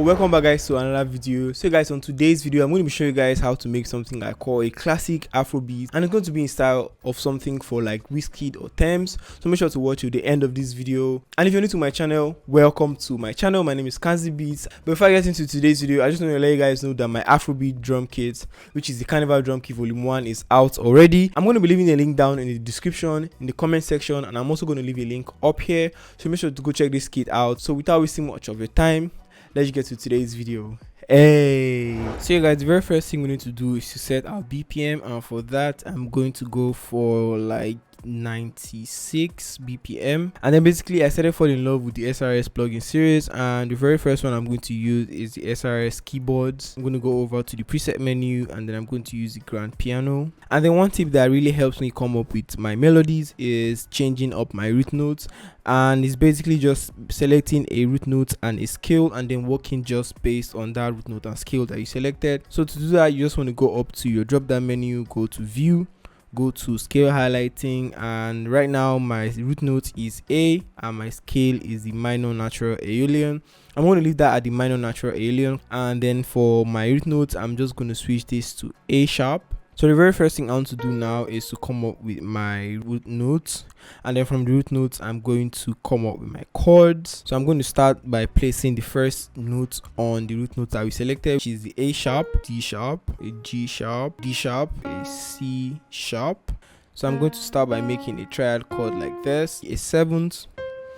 welcome back guys to another video. So guys, on today's video I'm going to be showing you guys how to make something I call a classic Afrobeat, and it's going to be in style of something for like Wizkid or Tems. So make sure to watch till the end of this video. And if you're new to my channel, welcome to my channel. My name is Kanzii Beats. But before I get into today's video, I just want to let you guys know that my Afrobeat drum kit, which is the Carnival drum kit volume 1, is out already. I'm going to be leaving a link down in the description, in the comment section, and I'm also going to leave a link up here, so make sure to go check this kit out. So without wasting much of your time, let's get to today's video. Hey, so you guys, the very first thing we need to do is to set our BPM, and for that I'm going to go for like 96 BPM. And then basically I started falling in love with the SRS plugin series, and the very first one I'm going to use is the SRS keyboards. I'm going to go over to the preset menu, and then I'm going to use the grand piano. And then one tip that really helps me come up with my melodies is changing up my root notes, and it's basically just selecting a root note and a scale and then working just based on that root note and scale that you selected. So to do that, you just want to go up to your drop down menu, go to view, go to scale highlighting, and right now my root note is A and my scale is the minor natural Aeolian. I'm going to leave that at the minor natural Aeolian, and then for my root note I'm just going to switch this to A sharp. So the very first thing I want to do now is to come up with my root notes, and then from the root notes I'm going to come up with my chords. So I'm going to start by placing the first note on the root note that we selected, which is the A sharp, D sharp, a G sharp, D sharp, a C sharp. So I'm going to start by making a triad chord like this, a seventh,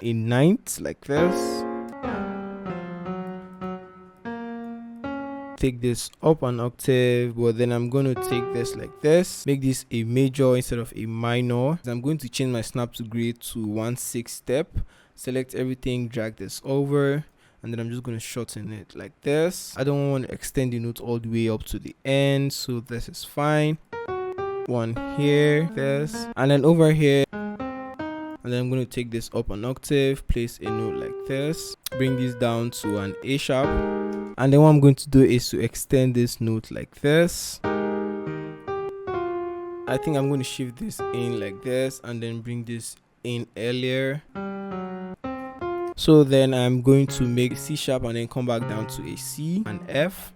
a ninth like this. Take this up an octave, but then I'm going to take this like this, make this a major instead of a minor. I'm going to change my snap to grade to 1/6 step, select everything, drag this over, and then I'm just going to shorten it like this. I don't want to extend the note all the way up to the end, so this is fine. One here, this, and then over here, and then I'm going to take this up an octave, place a note like this, bring this down to an A sharp, and then what I'm going to do is to extend this note like this. I think I'm going to shift this in like this and then bring this in earlier. So then I'm going to make C sharp and then come back down to a C and F,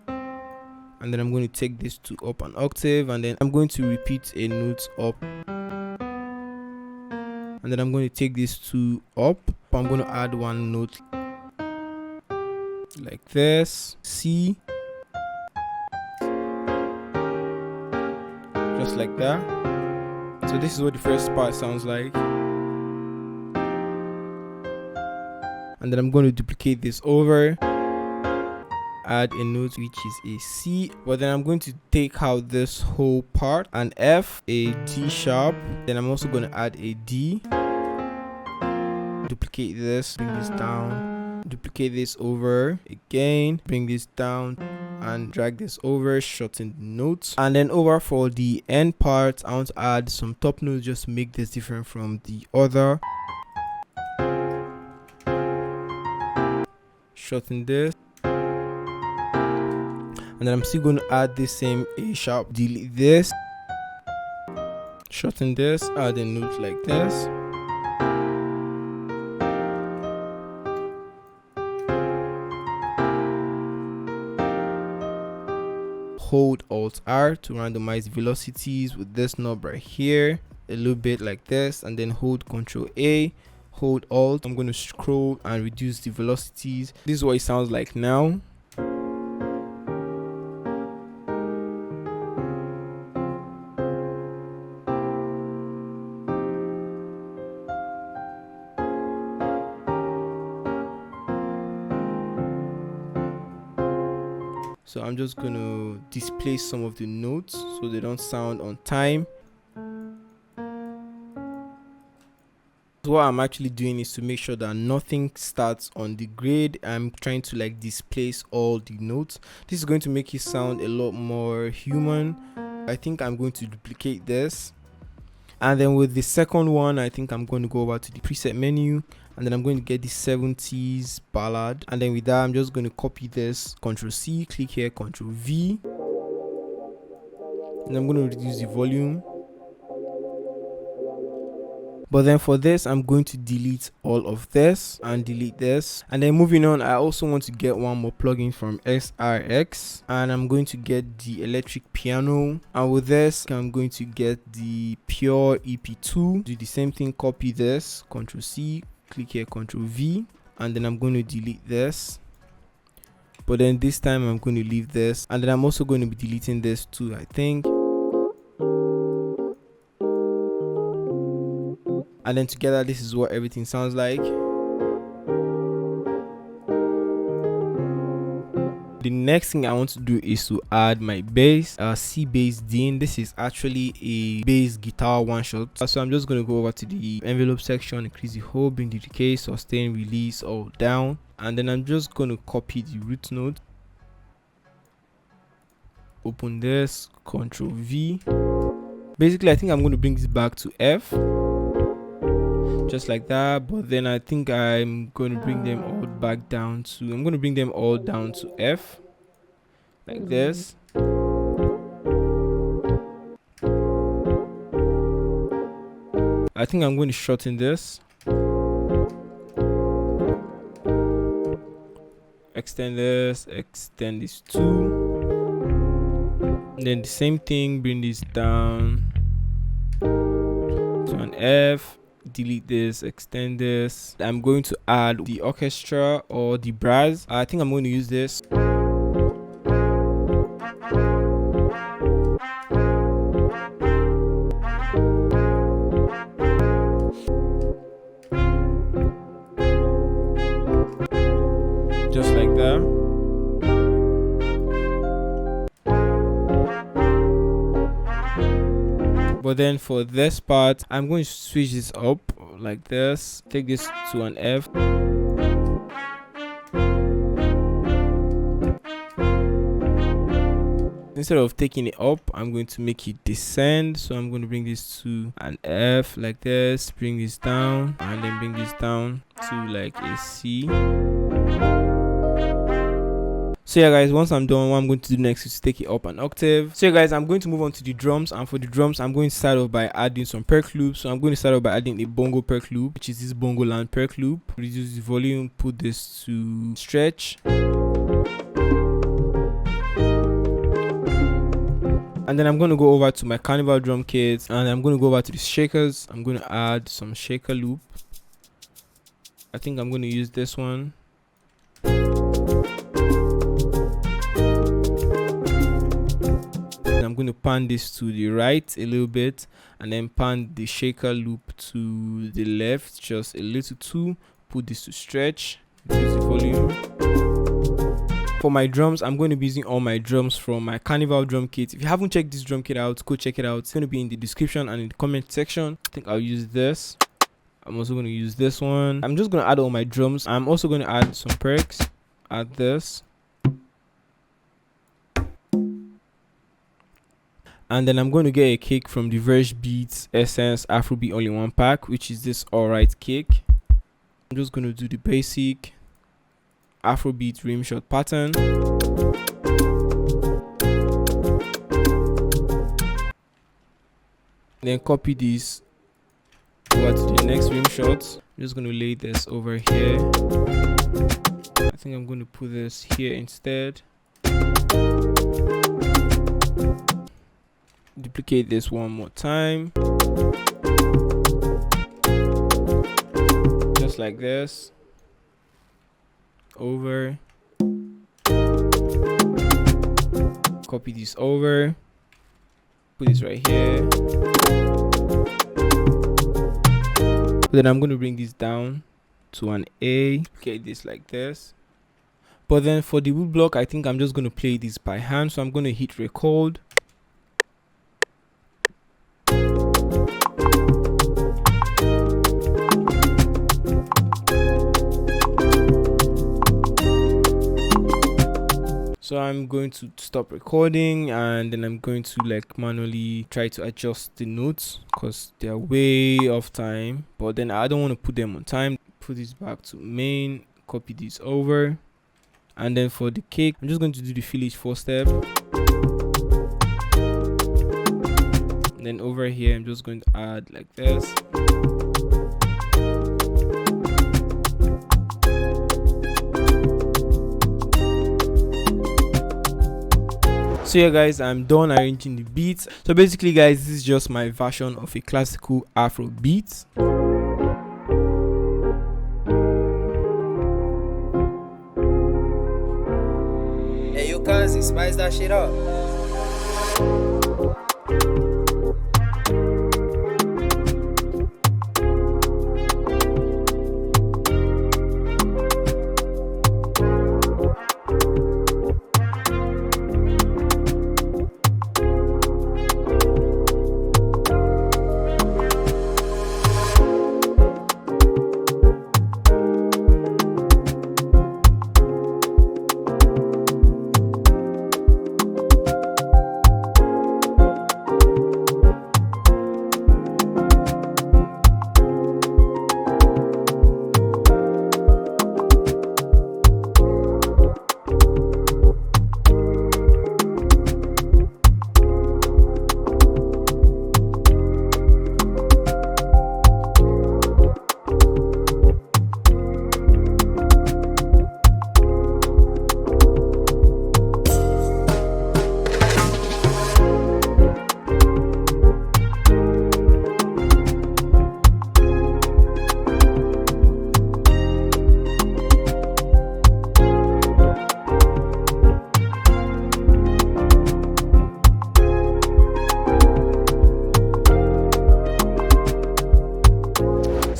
and then I'm going to take this to up an octave, and then I'm going to repeat a note up, and then I'm going to take this to up. I'm going to add one note like this, C, just like that. So this is what the first part sounds like, and then I'm going to duplicate this over, add a note which is a C, but then I'm going to take out this whole part, an F, a D sharp, then I'm also going to add a D, duplicate this, bring this down, duplicate this over again, bring this down and drag this over, shorten the notes. And then over for the end part, I want to add some top notes just to make this different from the other. Shorten this, and then I'm still going to add the same A sharp, delete this, shorten this, add a note like this. Hold Alt R to randomize velocities with this knob right here, a little bit like this, and then hold Ctrl A, hold Alt. I'm going to scroll and reduce the velocities. This is what it sounds like now. So I'm just going to displace some of the notes so they don't sound on time. So what I'm actually doing is to make sure that nothing starts on the grade. I'm trying to like displace all the notes. This is going to make it sound a lot more human. I think I'm going to duplicate this. And then with the second one, I think I'm going to go over to the preset menu, and then I'm going to get the 70s ballad, and then with that I'm just going to copy this, Ctrl C, click here, Ctrl V, and I'm going to reduce the volume, But then for this, I'm going to delete all of this and delete this. And then moving on, I also want to get one more plugin from SRX, and I'm going to get the electric piano. And with this, I'm going to get the pure EP2. Do the same thing, copy this, Ctrl C, click here, Ctrl V, and then I'm going to delete this. But then this time I'm going to leave this, and then I'm also going to be deleting this too, I think. And then together, this is what everything sounds like. The next thing I want to do is to add my bass, C bass Dean. This is actually a bass guitar one shot. So I'm just going to go over to the envelope section, increase the hold, bring the decay, sustain, release all down. And then I'm just going to copy the root node. Open this, Ctrl V. Basically, I think I'm going to bring this back to F. Just like that. But then I think I'm going to bring them all back down to, I'm going to bring them all down to F. Like this. I think I'm going to shorten this. Extend this too. And then the same thing, bring this down to an F. Delete this, extend this. I'm going to add the orchestra or the brass. I think I'm going to use this. Just like that. But then for this part, I'm going to switch this up like this. Take this to an F. Instead of taking it up, I'm going to make it descend. So I'm going to bring this to an F like this. Bring this down and then bring this down to like a C. So yeah guys, once I'm done, what I'm going to do next is to take it up an octave. So yeah guys, I'm going to move on to the drums, and for the drums I'm going to start off by adding some perc loops. So I'm going to start off by adding a bongo perc loop, which is this bongo land perc loop. Reduce the volume, put this to stretch, and then I'm going to go over to my carnival drum kit, and I'm going to go over to the shakers. I'm going to add some shaker loop. I think I'm going to use this one. I'm going to pan this to the right a little bit, and then pan the shaker loop to the left just a little too. Put this to stretch, reduce the volume. For my drums, I'm going to be using all my drums from my carnival drum kit. If you haven't checked this drum kit out, go check it out. It's going to be in the description and in the comment section. I think I'll use this. I'm also going to use this one. I'm just going to add all my drums. I'm also going to add some perks. Add this. And then I'm going to get a kick from the Verge Beats Essence Afrobeat Only One Pack, which is this alright kick. I'm just going to do the basic Afrobeat rim shot pattern. Then copy this over to the next rim shot. I'm just going to lay this over here. I think I'm going to put this here instead. Duplicate this one more time, just like this. Over, copy this over, put this right here. Then I'm going to bring this down to an A, duplicate this like this. But then for the wood block, I think I'm just going to play this by hand, so I'm going to hit record. So I'm going to stop recording, and then I'm going to like manually try to adjust the notes because they're way off time, but then I don't want to put them on time. Put this back to main, copy this over, and then for the kick, I'm just going to do the village 4-step. And then over here, I'm just going to add like this. So yeah guys, I'm done arranging the beats. So basically guys, this is just my version of a classical Afro beat. Hey yo Kanzii, spice that shit up.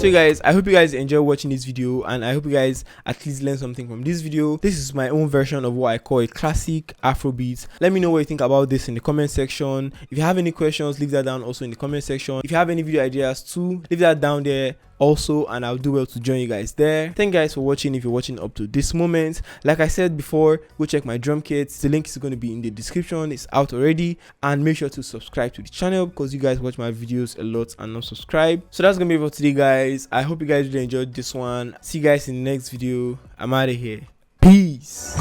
So guys, I hope you guys enjoy watching this video, and I hope you guys at least learn something from this video. This is my own version of what I call a classic Afrobeat. Let me know what you think about this in the comment section. If you have any questions, leave that down also in the comment section. If you have any video ideas too, leave that down there also, and I'll do well to join you guys there. Thank you guys for watching. If you're watching up to this moment, like I said before, go check my drum kits. The link is going to be in the description. It's out already, and make sure to subscribe to the channel because you guys watch my videos a lot and not subscribe. So that's gonna be it for today guys. I hope you guys really enjoyed this one. See you guys in the next video. I'm out of here. Peace.